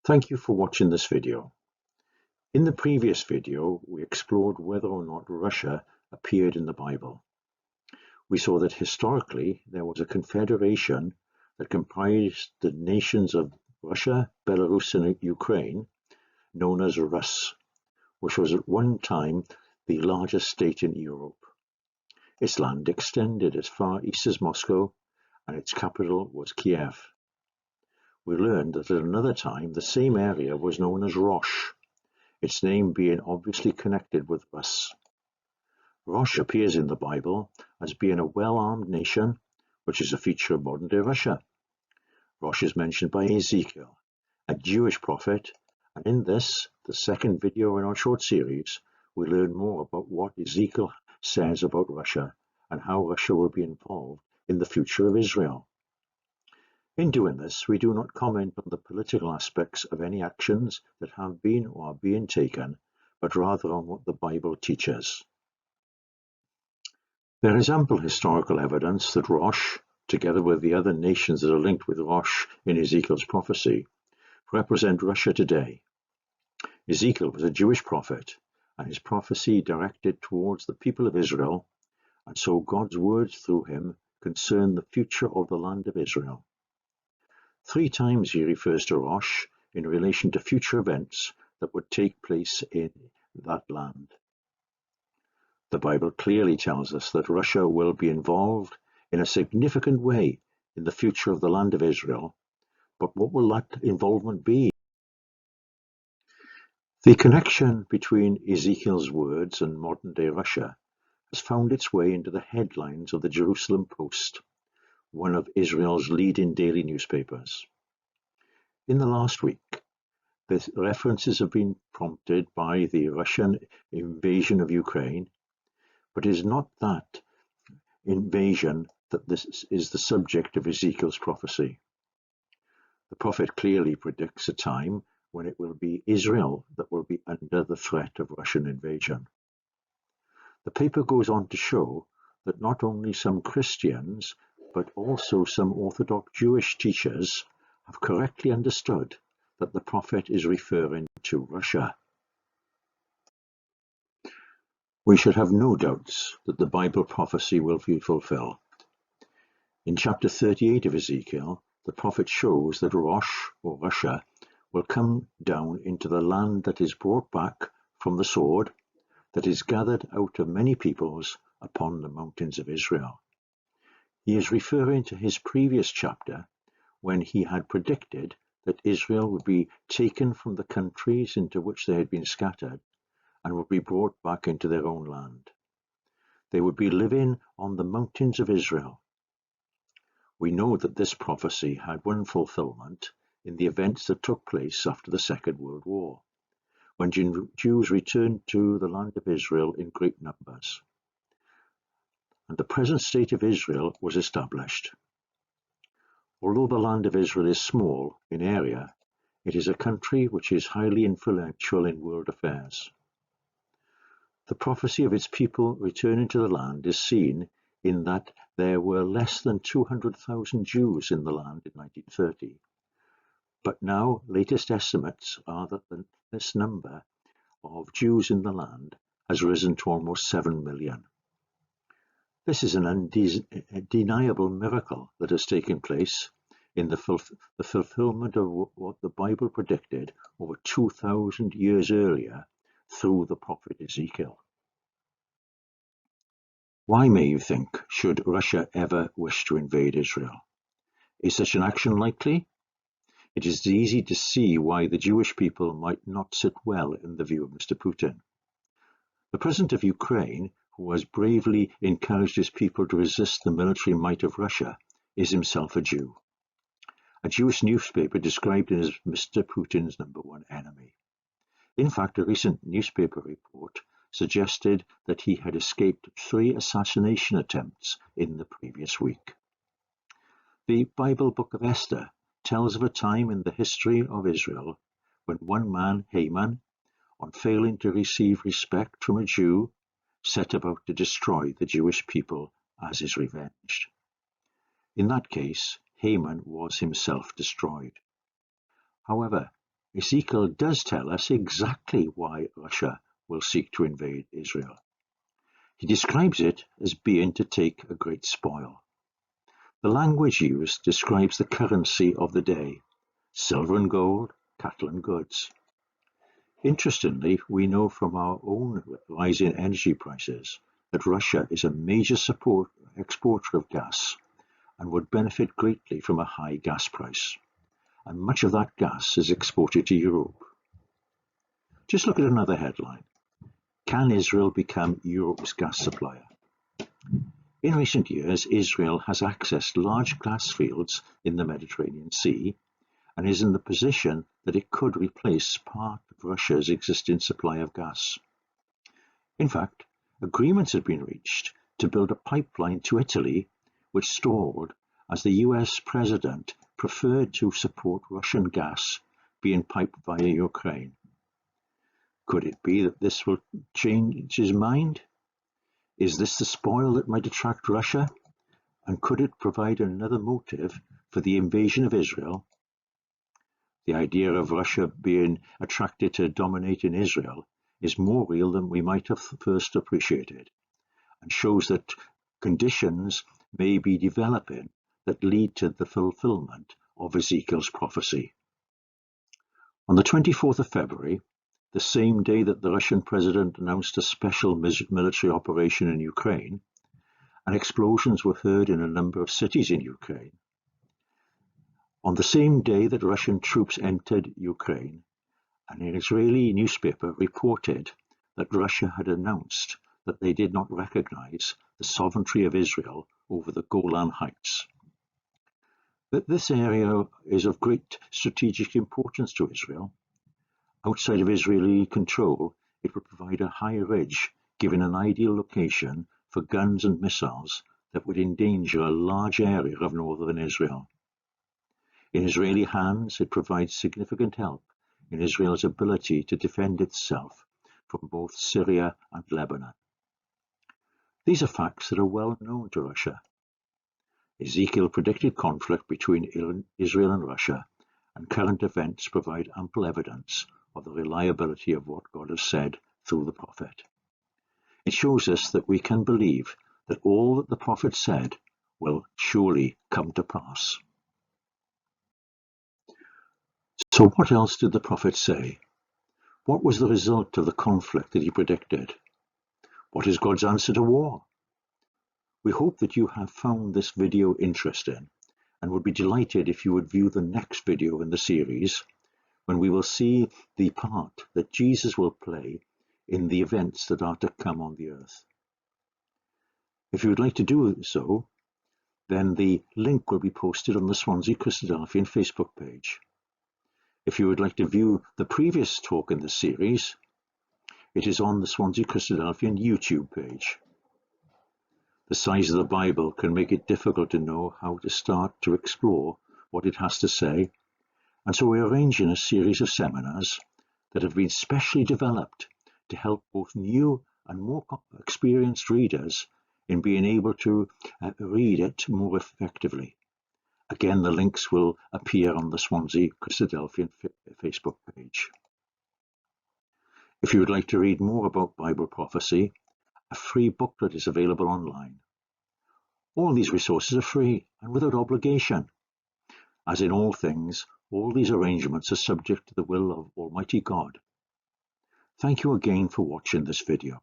Thank you for watching this video. In the previous video, we explored whether or not Russia appeared in the Bible. We saw that historically there was a confederation that comprised the nations of Russia, Belarus, and Ukraine, known as Rus, which was at one time the largest state in Europe. Its land extended as far east as Moscow, and its capital was Kiev. We learned that at another time the same area was known as Rosh, its name being obviously connected with Rus. Rosh appears in the Bible as being a well-armed nation, which is a feature of modern-day Russia. Rosh is mentioned by Ezekiel, a Jewish prophet, and in this, the second video in our short series, we learn more about what Ezekiel says about Russia and how Russia will be involved in the future of Israel. In doing this, we do not comment on the political aspects of any actions that have been or are being taken, but rather on what the Bible teaches. There is ample historical evidence that Rosh, together with the other nations that are linked with Rosh in Ezekiel's prophecy, represent Russia today. Ezekiel was a Jewish prophet, and his prophecy directed towards the people of Israel, and so God's words through him concern the future of the land of Israel. 3 times he refers to Rosh in relation to future events that would take place in that land. The Bible clearly tells us that Russia will be involved in a significant way in the future of the land of Israel, but what will that involvement be? The connection between Ezekiel's words and modern-day Russia has found its way into the headlines of the Jerusalem Post, one of Israel's leading daily newspapers. In the last week, the references have been prompted by the Russian invasion of Ukraine, but it is not that invasion that this is the subject of Ezekiel's prophecy. The prophet clearly predicts a time when it will be Israel that will be under the threat of Russian invasion. The paper goes on to show that not only some Christians, but also some Orthodox Jewish teachers have correctly understood that the prophet is referring to Russia. We should have no doubts that the Bible prophecy will be fulfilled. In chapter 38 of Ezekiel, the prophet shows that Rosh, or Russia, will come down into the land that is brought back from the sword, that is gathered out of many peoples upon the mountains of Israel. He is referring to his previous chapter when he had predicted that Israel would be taken from the countries into which they had been scattered and would be brought back into their own land. They would be living on the mountains of Israel. We know that this prophecy had one fulfillment in the events that took place after the Second World War, when Jews returned to the land of Israel in great numbers, and the present state of Israel was established. Although the land of Israel is small in area, it is a country which is highly influential in world affairs. The prophecy of its people returning to the land is seen in that there were less than 200,000 Jews in the land in 1930. But now, latest estimates are that this number of Jews in the land has risen to almost 7 million. This is an undeniable miracle that has taken place in the fulfillment of what the Bible predicted over 2,000 years earlier through the prophet Ezekiel. Why, may you think, should Russia ever wish to invade Israel? Is such an action likely? It is easy to see why the Jewish people might not sit well in the view of Mr. Putin. The President of Ukraine, who has bravely encouraged his people to resist the military might of Russia, is himself a Jew. A Jewish newspaper described him as Mr. Putin's #1 enemy. In fact, a recent newspaper report suggested that he had escaped 3 assassination attempts in the previous week. The Bible book of Esther tells of a time in the history of Israel when one man, Haman, on failing to receive respect from a Jew, set about to destroy the Jewish people as his revenge. In that case, Haman was himself destroyed. However, Ezekiel does tell us exactly why Russia will seek to invade Israel. He describes it as being to take a great spoil. The language used describes the currency of the day: silver and gold, cattle and goods. Interestingly, we know from our own rising energy prices that Russia is a major exporter of gas and would benefit greatly from a high gas price. And much of that gas is exported to Europe. Just look at another headline. Can Israel become Europe's gas supplier? In recent years, Israel has accessed large gas fields in the Mediterranean Sea and is in the position that it could replace part of Russia's existing supply of gas. In fact, agreements have been reached to build a pipeline to Italy, which stalled as the US president preferred to support Russian gas being piped via Ukraine. Could it be that this will change his mind? Is this the spoil that might attract Russia? And could it provide another motive for the invasion of Israel? The idea of Russia being attracted to dominating Israel is more real than we might have first appreciated, and shows that conditions may be developing that lead to the fulfillment of Ezekiel's prophecy. On the 24th of February, the same day that the Russian president announced a special military operation in Ukraine, and explosions were heard in a number of cities in Ukraine. On the same day that Russian troops entered Ukraine, an Israeli newspaper reported that Russia had announced that they did not recognize the sovereignty of Israel over the Golan Heights. That this area is of great strategic importance to Israel. Outside of Israeli control, it would provide a high ridge, giving an ideal location for guns and missiles that would endanger a large area of northern Israel. In Israeli hands, it provides significant help in Israel's ability to defend itself from both Syria and Lebanon. These are facts that are well known to Russia. Ezekiel predicted conflict between Israel and Russia, and current events provide ample evidence of the reliability of what God has said through the prophet. It shows us that we can believe that all that the prophet said will surely come to pass. So what else did the prophet say? What was the result of the conflict that he predicted? What is God's answer to war? We hope that you have found this video interesting and would be delighted if you would view the next video in the series, when we will see the part that Jesus will play in the events that are to come on the earth. If you would like to do so, then the link will be posted on the Swansea Christadelphian Facebook page. If you would like to view the previous talk in the series, it is on the Swansea Christadelphian YouTube page. The size of the Bible can make it difficult to know how to start to explore what it has to say, and so we're arranging a series of seminars that have been specially developed to help both new and more experienced readers in being able to read it more effectively. Again, the links will appear on the Swansea Christadelphian Facebook page. If you would like to read more about Bible prophecy, a free booklet is available online. All these resources are free and without obligation. As in all things, all these arrangements are subject to the will of Almighty God. Thank you again for watching this video.